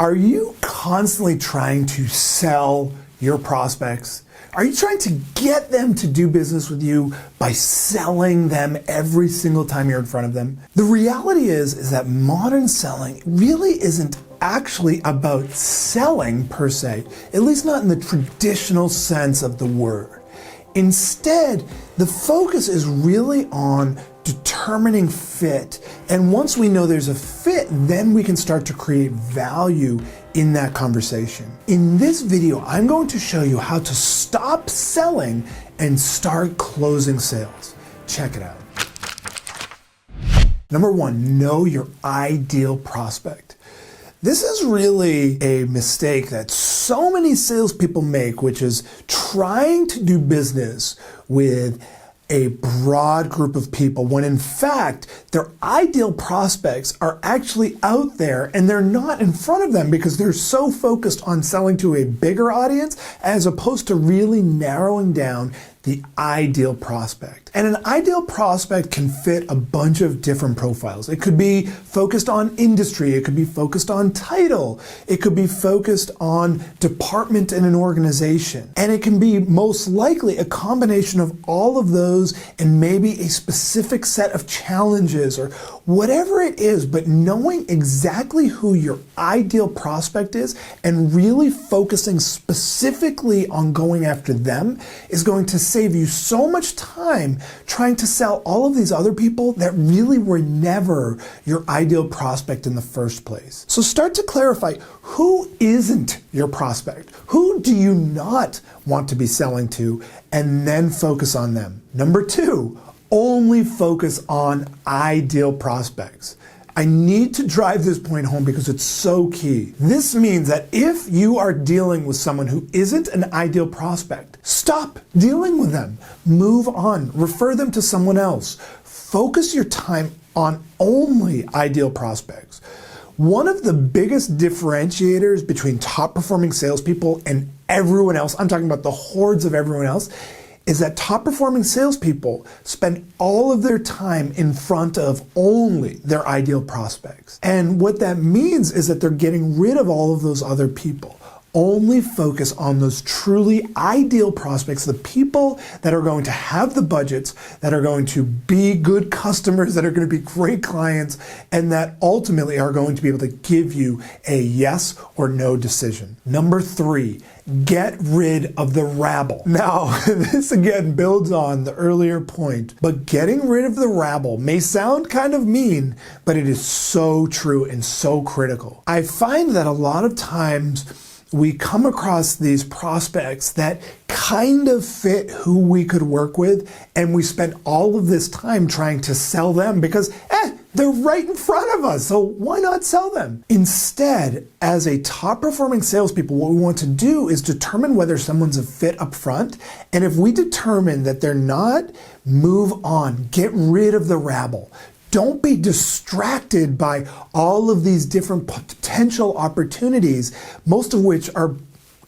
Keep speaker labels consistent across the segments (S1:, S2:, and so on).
S1: Are you constantly trying to sell your prospects? Are you trying to get them to do business with you by selling them every single time you're in front of them? The reality is that modern selling really isn't actually about selling per se, at least not in the traditional sense of the word. Instead, the focus is really on determining fit. And once we know there's a fit, then we can start to create value in that conversation. In this video, I'm going to show you how to stop selling and start closing sales. Check it out. Number one, know your ideal prospect. This is really a mistake that so many salespeople make, which is trying to do business with a broad group of people when in fact their ideal prospects are actually out there and they're not in front of them because they're so focused on selling to a bigger audience as opposed to really narrowing down the ideal prospect. And an ideal prospect can fit a bunch of different profiles. It could be focused on industry, it could be focused on title, it could be focused on department in an organization. And it can be most likely a combination of all of those and maybe a specific set of challenges or whatever it is, but knowing exactly who your ideal prospect is and really focusing specifically on going after them is going to save you so much time trying to sell all of these other people that really were never your ideal prospect in the first place. So start to clarify, who isn't your prospect? Who do you not want to be selling to? And then focus on them. Number two, only focus on ideal prospects. I need to drive this point home because it's so key. This means that if you are dealing with someone who isn't an ideal prospect, stop dealing with them. Move on. Refer them to someone else. Focus your time on only ideal prospects. One of the biggest differentiators between top performing salespeople and everyone else, I'm talking about the hordes of everyone else, is that top performing salespeople spend all of their time in front of only their ideal prospects. And what that means is that they're getting rid of all of those other people. Only focus on those truly ideal prospects, the people that are going to have the budgets, that are going to be good customers, that are going to be great clients, and that ultimately are going to be able to give you a yes or no decision. Number three, get rid of the rabble. Now, this again builds on the earlier point, but getting rid of the rabble may sound kind of mean, but it is so true and so critical. I find that a lot of times we come across these prospects that kind of fit who we could work with, and we spend all of this time trying to sell them because, they're right in front of us, so why not sell them? Instead, as a top performing salespeople, what we want to do is determine whether someone's a fit up front, and if we determine that they're not, move on, get rid of the rabble. Don't be distracted by all of these different potential opportunities, most of which are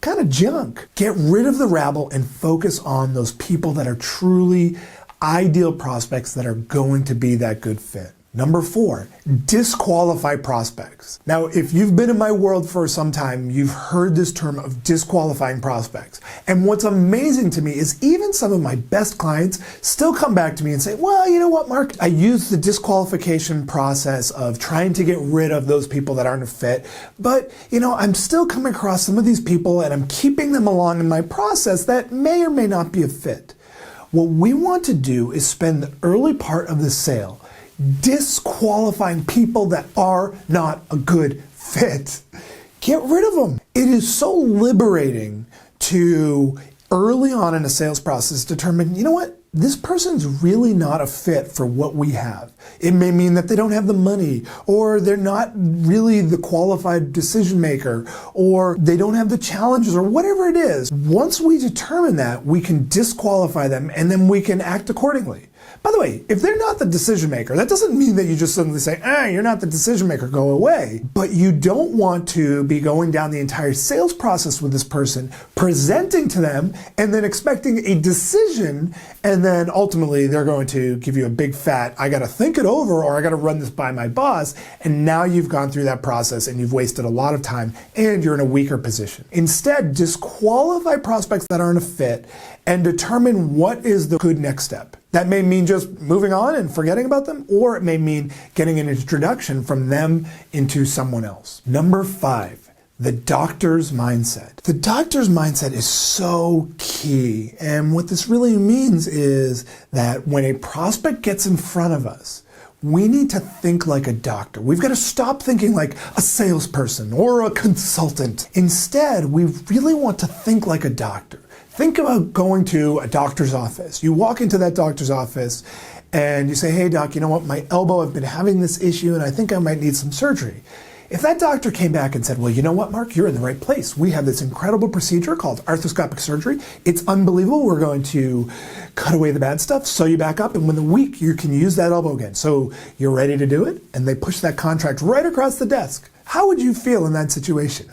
S1: kind of junk. Get rid of the rabble and focus on those people that are truly ideal prospects that are going to be that good fit. Number four, disqualify prospects. Now, if you've been in my world for some time, you've heard this term of disqualifying prospects. And what's amazing to me is even some of my best clients still come back to me and say, well, you know what, Mark? I use the disqualification process of trying to get rid of those people that aren't a fit, but I'm still coming across some of these people and I'm keeping them along in my process that may or may not be a fit. What we want to do is spend the early part of the sale disqualifying people that are not a good fit. Get rid of them. It is so liberating to early on in a sales process determine, you know what? This person's really not a fit for what we have. It may mean that they don't have the money, or they're not really the qualified decision maker, or they don't have the challenges, or whatever it is. Once we determine that, we can disqualify them and then we can act accordingly. By the way, if they're not the decision maker, that doesn't mean that you just suddenly say, you're not the decision maker, go away. But you don't want to be going down the entire sales process with this person, presenting to them, and then expecting a decision, and then ultimately they're going to give you a big fat, I gotta think it over, or I gotta run this by my boss, and now you've gone through that process and you've wasted a lot of time and you're in a weaker position. Instead, disqualify prospects that aren't a fit and determine what is the good next step. That may mean just moving on and forgetting about them, or it may mean getting an introduction from them into someone else. Number 5, the doctor's mindset. The doctor's mindset is so key. And what this really means is that when a prospect gets in front of us, we need to think like a doctor. We've got to stop thinking like a salesperson or a consultant. Instead, we really want to think like a doctor. Think about going to a doctor's office. You walk into that doctor's office and you say, hey doc, you know what, my elbow, I've been having this issue and I think I might need some surgery. If that doctor came back and said, well, you know what, Mark, you're in the right place. We have this incredible procedure called arthroscopic surgery. It's unbelievable. We're going to cut away the bad stuff, sew you back up, and within a week, you can use that elbow again. So you're ready to do it? And they push that contract right across the desk. How would you feel in that situation?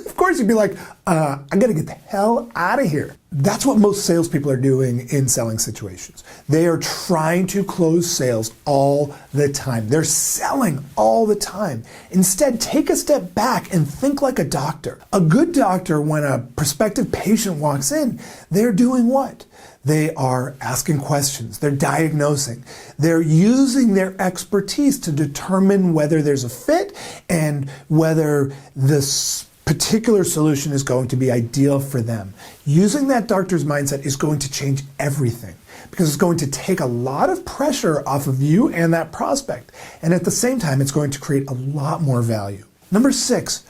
S1: Of course, you'd be like, I gotta get the hell out of here. That's what most salespeople are doing in selling situations. They are trying to close sales all the time. They're selling all the time. Instead, take a step back and think like a doctor. A good doctor, when a prospective patient walks in, they're doing what? They are asking questions. They're diagnosing. They're using their expertise to determine whether there's a fit and whether this particular solution is going to be ideal for them. Using that doctor's mindset is going to change everything because it's going to take a lot of pressure off of you and that prospect. And at the same time, it's going to create a lot more value. Number 6,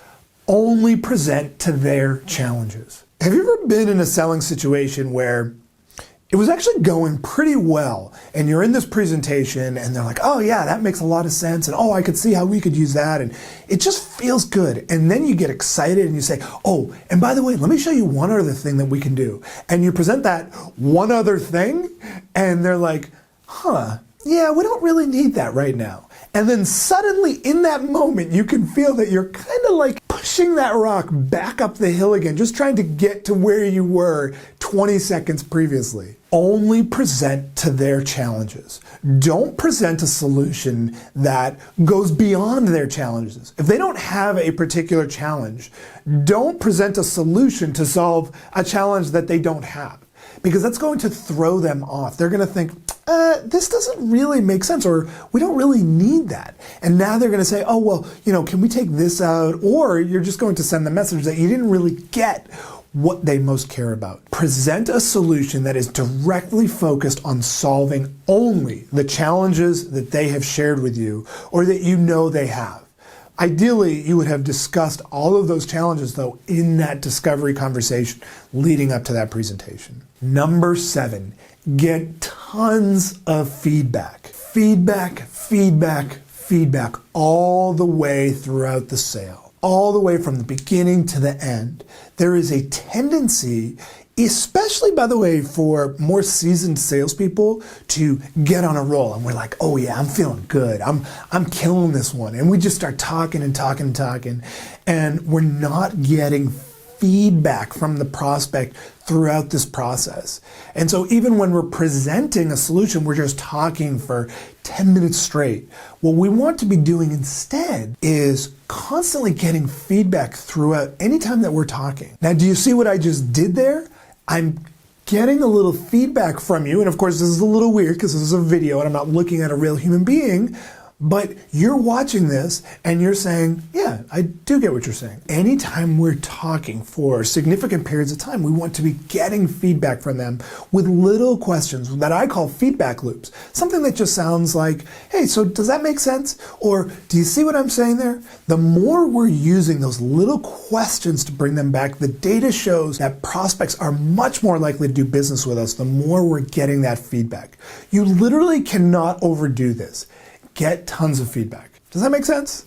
S1: only present to their challenges. Have you ever been in a selling situation where it was actually going pretty well and you're in this presentation and they're like, oh yeah, that makes a lot of sense, and oh, I could see how we could use that, and it just feels good. And then you get excited and you say, oh, and by the way, let me show you one other thing that we can do. And you present that one other thing and they're like, yeah, we don't really need that right now. And then suddenly in that moment, you can feel that you're kind of like pushing that rock back up the hill again, just trying to get to where you were 20 seconds previously. Only present to their challenges. Don't present a solution that goes beyond their challenges. If they don't have a particular challenge, don't present a solution to solve a challenge that they don't have, because that's going to throw them off. They're going to think, this doesn't really make sense, or we don't really need that. And now they're going to say, oh, well, can we take this out? Or you're just going to send the message that you didn't really get what they most care about. Present a solution that is directly focused on solving only the challenges that they have shared with you or that you know they have. Ideally, you would have discussed all of those challenges, though, in that discovery conversation leading up to that presentation. Number 7, get tons of feedback. Feedback all the way throughout the sale, all the way from the beginning to the end. There is a tendency, especially, by the way, for more seasoned salespeople, to get on a roll. And we're like, oh yeah, I'm feeling good. I'm killing this one. And we just start talking. And we're not getting feedback from the prospect throughout this process. And so even when we're presenting a solution, we're just talking for 10 minutes straight. What we want to be doing instead is constantly getting feedback throughout any time that we're talking. Now, do you see what I just did there? I'm getting a little feedback from you. And of course, this is a little weird because this is a video and I'm not looking at a real human being. But you're watching this and you're saying, yeah, I do get what you're saying. Anytime we're talking for significant periods of time, we want to be getting feedback from them with little questions that I call feedback loops. Something that just sounds like, hey, so does that make sense? Or do you see what I'm saying there? The more we're using those little questions to bring them back, the data shows that prospects are much more likely to do business with us the more we're getting that feedback. You literally cannot overdo this. Get tons of feedback. Does that make sense?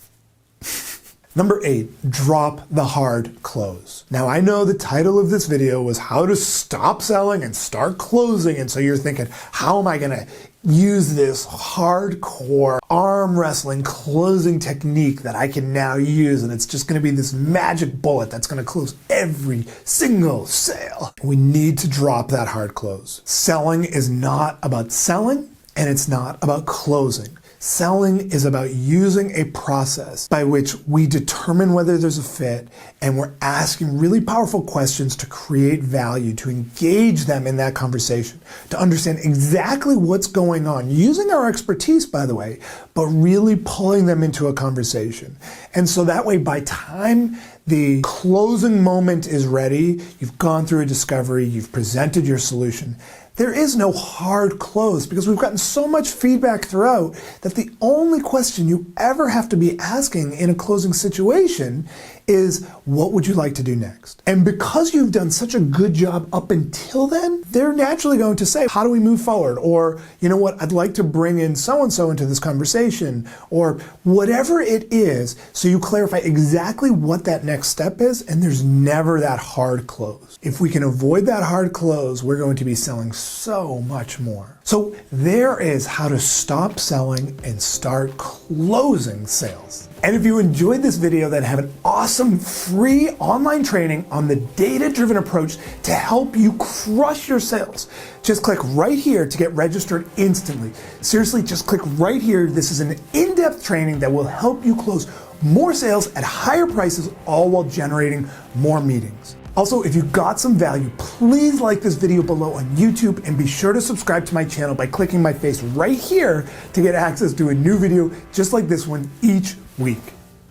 S1: Number 8, drop the hard close. Now, I know the title of this video was how to stop selling and start closing. And so you're thinking, how am I going to use this hardcore arm wrestling closing technique that I can now use, and it's just going to be this magic bullet that's going to close every single sale. We need to drop that hard close. Selling is not about selling, and it's not about closing. Selling is about using a process by which we determine whether there's a fit, and we're asking really powerful questions to create value, to engage them in that conversation, to understand exactly what's going on, using our expertise, by the way, but really pulling them into a conversation. And so that way, by time the closing moment is ready, you've gone through a discovery, you've presented your solution, there is no hard close, because we've gotten so much feedback throughout that the only question you ever have to be asking in a closing situation is, what would you like to do next? And because you've done such a good job up until then, they're naturally going to say, how do we move forward? Or, you know what, I'd like to bring in so-and-so into this conversation, or whatever it is. So you clarify exactly what that next step is, and there's never that hard close. If we can avoid that hard close, we're going to be selling so much more. So there is how to stop selling and start closing sales. And if you enjoyed this video, then have an awesome free online training on the data-driven approach to help you crush your sales. Just click right here to get registered instantly. Seriously, just click right here. This is an in-depth training that will help you close more sales at higher prices, all while generating more meetings. Also, if you got some value, please like this video below on YouTube, and be sure to subscribe to my channel by clicking my face right here to get access to a new video just like this one each week.